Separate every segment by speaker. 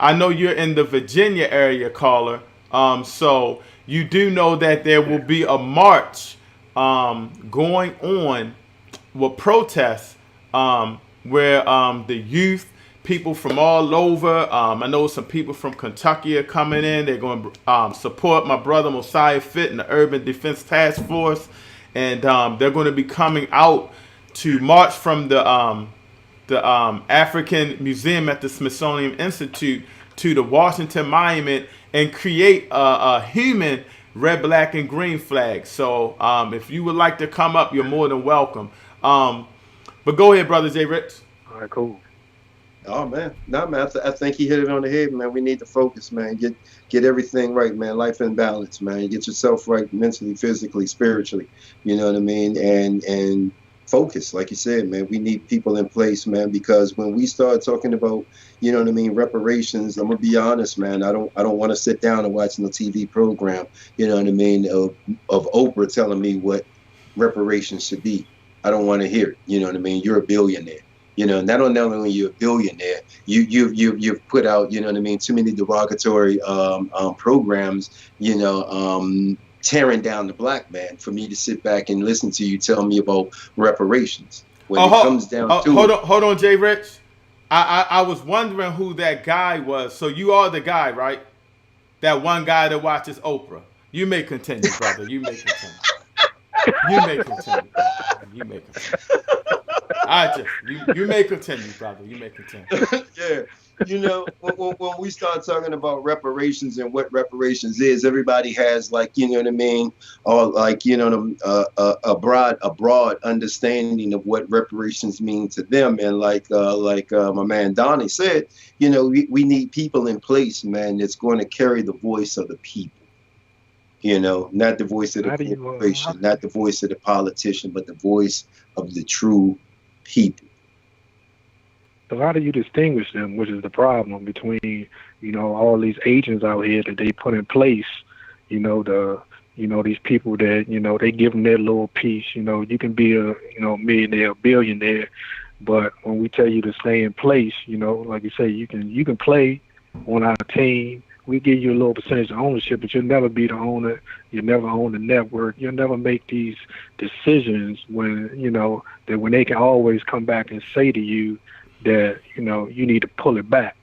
Speaker 1: I know you're in the Virginia area, caller. So you do know that there will be a march going on with protests where the youth, people from all over, I know some people from Kentucky are coming in. They're going to support my brother Mosiah Fit and the Urban Defense Task Force. And they're going to be coming out to march from the African Museum at the Smithsonian Institute to the Washington Monument and create a human red, black, and green flag. So if you would like to come up, you're more than welcome. But go ahead, brother J. Rich.
Speaker 2: All right, cool.
Speaker 3: Oh man, no man, I think he hit it on the head, man. We need to focus, man. Get everything right, man. Life in balance, man. You get yourself right mentally, physically, spiritually. You know what I mean? And focus, like you said, man. We need people in place, man, because when we start talking about, you know what I mean, reparations, I'm gonna be honest, man. I don't want to sit down and watch no TV program, you know what I mean, of Oprah telling me what reparations should be. I don't want to hear it. You know what I mean? You're a billionaire. You know, not only you're a billionaire, you've put out, you know what I mean, too many derogatory programs, you know, tearing down the black man for me to sit back and listen to you tell me about reparations. When it comes down to
Speaker 1: hold on, Jay Rich. I was wondering who that guy was. So you are the guy, right? That one guy that watches Oprah. You may continue, brother. You may continue. You may continue. Brother. You may continue. You may continue, brother. You may continue.
Speaker 3: Yeah. You know, when we start talking about reparations and what reparations is, everybody has, like, you know what I mean, or like, you know, a broad understanding of what reparations mean to them. And like my man Donnie said, you know, we need people in place, man, that's going to carry the voice of the people. You know, not the voice of the corporation, not the voice of the politician, but the voice of the true people.
Speaker 2: So how do you distinguish them, which is the problem between, you know, all these agents out here that they put in place, you know, these people that, you know, they give them their little piece. You know, you can be a, you know, millionaire, billionaire, but when we tell you to stay in place, you know, like you say, you can play on our team. We give you a little percentage of ownership, but you'll never be the owner. You'll never own the network. You'll never make these decisions when, you know, that when they can always come back and say to you that, you know, you need to pull it back.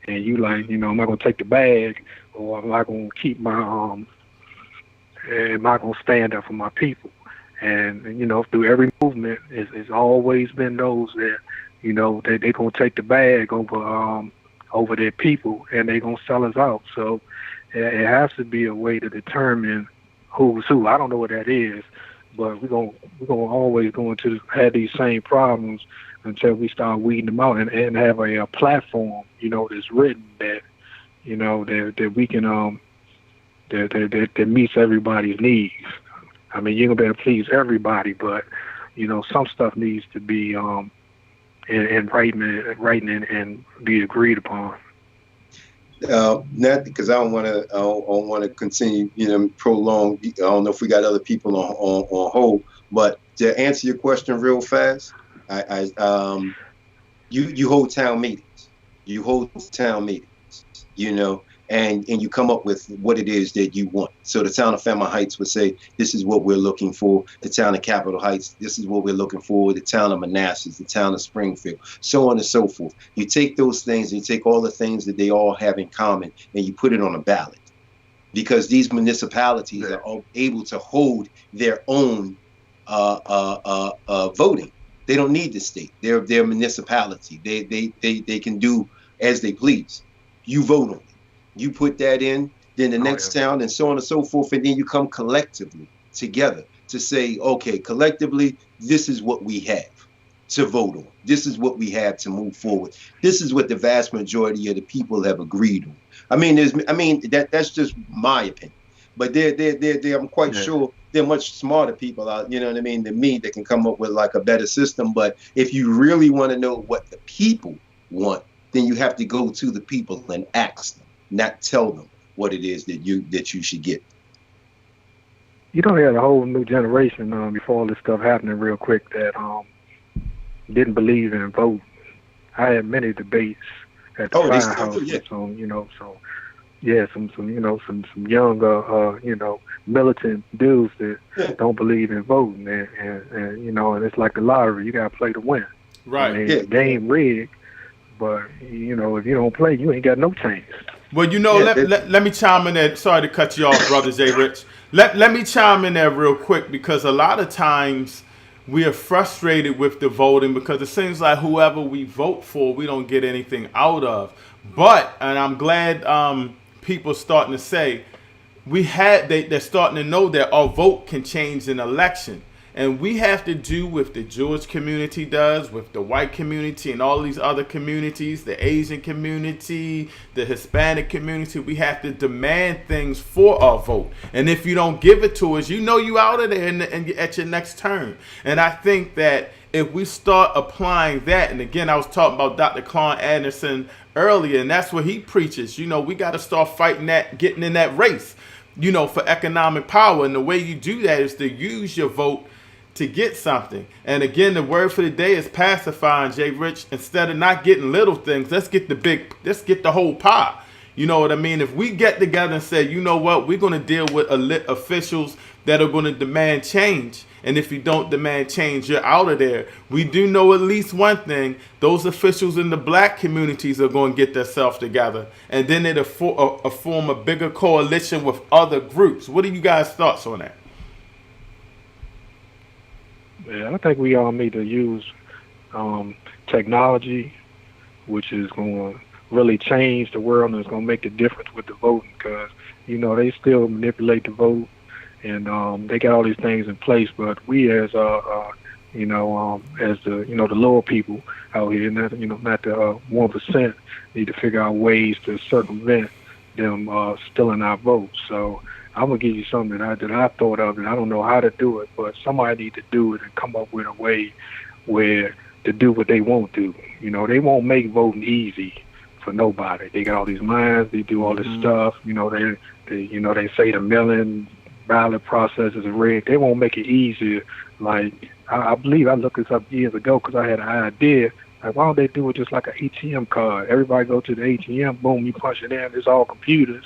Speaker 2: And you like, you know, I'm not going to take the bag, or I'm not going to keep my, I'm not going to stand up for my people. And, you know, through every movement, it's always been those that, you know, they're going to take the bag over their people, and they're going to sell us out. So it has to be a way to determine who's who. I don't know what that is, but we're going to always going to have these same problems until we start weeding them out and have a platform, you know, that's written that, you know, that we can, that meets everybody's needs. I mean, you're going to be able to please everybody, but, you know, some stuff needs to be, in writing and be agreed upon.
Speaker 3: Not because I don't want to continue, you know, prolong. I don't know if we got other people on hold, but to answer your question real fast, you hold town meetings. You hold town meetings, you know, and you come up with what it is that you want. So the town of Fairmont Heights would say, this is what we're looking for. The town of Capitol Heights, this is what we're looking for. The town of Manassas, the town of Springfield, so on and so forth. You take those things and you take all the things that they all have in common and you put it on a ballot. Because these municipalities are all able to hold their own voting. They don't need the state. They're a municipality. They can do as they please. You vote on it. You put that in, then the next town, and so on and so forth, and then you come collectively together to say, okay, collectively, this is what we have to vote on. This is what we have to move forward. This is what the vast majority of the people have agreed on. I mean, that's just my opinion, but I'm quite sure there are much smarter people out, you know what I mean, than me that can come up with like a better system. But if you really want to know what the people want, then you have to go to the people and ask them, not tell them what it is that you should get.
Speaker 2: You don't have a whole new generation before all this stuff happening real quick that didn't believe in voting. I had many debates at the
Speaker 3: Oh, they still
Speaker 2: firehouse
Speaker 3: do, yeah.
Speaker 2: with some, so yeah, some young, militant dudes that
Speaker 3: Yeah,
Speaker 2: don't believe in voting, and and it's like the lottery. You gotta play to win. I
Speaker 1: Right.
Speaker 2: mean,
Speaker 3: yeah,
Speaker 2: the game rigged, but if you don't play, you ain't got no chance.
Speaker 1: Well,
Speaker 3: yeah.
Speaker 1: let me chime in there. Sorry to cut you off, brother Jay Rich. Let me chime in there real quick because a lot of times we are frustrated with the voting because it seems like whoever we vote for, we don't get anything out of. But, and I'm glad people starting to say, they're starting to know that our vote can change an election. And we have to do what the Jewish community does, with the white community and all these other communities, the Asian community, the Hispanic community. We have to demand things for our vote. And if you don't give it to us, you out of there at your next turn. And I think that if we start applying that, and again, I was talking about Dr. Clark Anderson earlier, and that's what he preaches. We got to start fighting that, getting in that race, for economic power. And the way you do that is to use your vote to get something. And again, the word for the day is pacifying, Jay Rich. Instead of not getting little things, let's get the whole pie. You know what I mean? If we get together and say, you know what, we're going to deal with officials that are going to demand change. And if you don't demand change, you're out of there. We do know at least one thing. Those officials in the black communities are going to get themselves together. And then it'll form a bigger coalition with other groups. What are you guys' thoughts on that?
Speaker 2: Yeah, I think we all need to use technology, which is going to really change the world and it's going to make the difference with the voting because, they still manipulate the vote and they got all these things in place. But we as, as the, the lower people out here, not the 1%, need to figure out ways to circumvent them stealing our votes. So I'm gonna give you something that I thought of, and I don't know how to do it, but somebody need to do it and come up with a way where to do what they won't do. They won't make voting easy for nobody. They got all these lines, they do all this stuff. They say the mail-in ballot process is rigged. They won't make it easier. Like I believe I looked this up years ago because I had an idea. Like, why don't they do it just like an ATM card? Everybody go to the ATM, boom, you punch it in. It's all computers.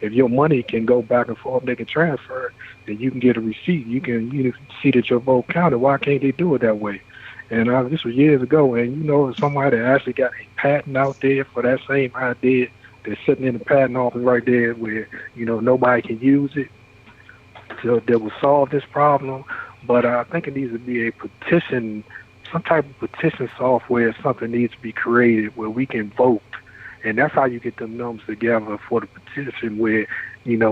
Speaker 2: If your money can go back and forth, they can transfer, then you can get a receipt. You can see that your vote counted. Why can't they do it that way? And this was years ago, and somebody that actually got a patent out there for that same idea. They're sitting in the patent office right there where nobody can use it. So that will solve this problem. But I think it needs to be a petition, some type of petition software. Something needs to be created where we can vote. And that's how you get them numbers together for the petition where,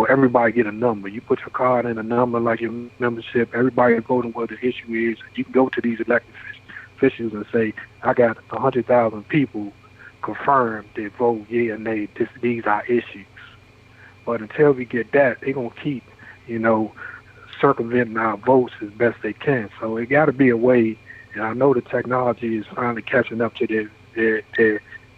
Speaker 2: everybody get a number. You put your card in a number like your membership. Everybody voting what the issue is. You can go to these elected officials and say, I got 100,000 people confirmed that vote yeah or nay. These are issues. But until we get that, they're going to keep, circumventing our votes as best they can. So it got to be a way, and I know the technology is finally catching up to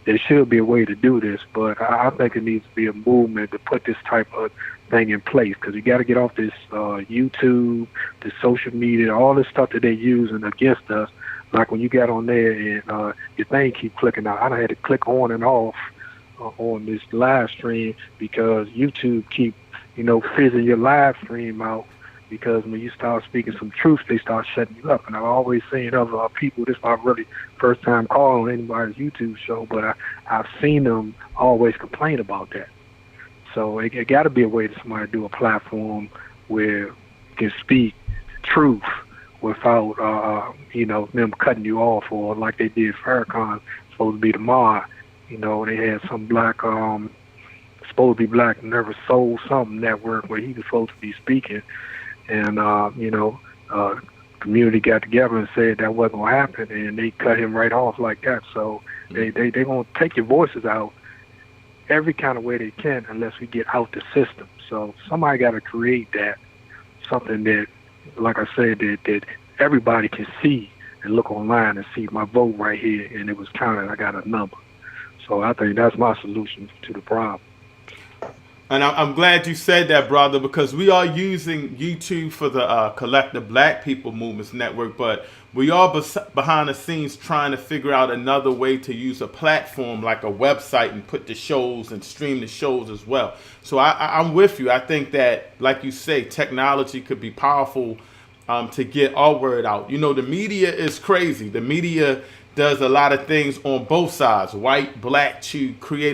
Speaker 2: there should be a way to do this, but I think it needs to be a movement to put this type of thing in place because you got to get off this YouTube, the social media, all this stuff that they're using against us. Like when you got on there and your thing keep clicking out. I had to click on and off on this live stream because YouTube keep, fizzing your live stream out because when you start speaking some truth, they start shutting you up. And I've always seen other people, this is my really first time calling anybody's YouTube show, but I've seen them always complain about that. So it got to be a way that somebody do a platform where you can speak truth without, them cutting you off or like they did Farrakhan, supposed to be tomorrow. They had some black, supposed to be black, never sold something network where he was supposed to be speaking. And, community got together and said that wasn't going to happen, and they cut him right off like that. So they going to take your voices out every kind of way they can unless we get out the system. So somebody got to create that, something that, like I said, that everybody can see and look online and see my vote right here, and it was counted. I got a number. So I think that's my solution to the problem.
Speaker 1: And I'm glad you said that, brother, because we are using YouTube for the Collective Black People Movements Network, but we are behind the scenes trying to figure out another way to use a platform like a website and put the shows and stream the shows as well. So I'm with you. I think that, like you say, technology could be powerful to get our word out. You know, the media is crazy. The media does a lot of things on both sides, white, black, to create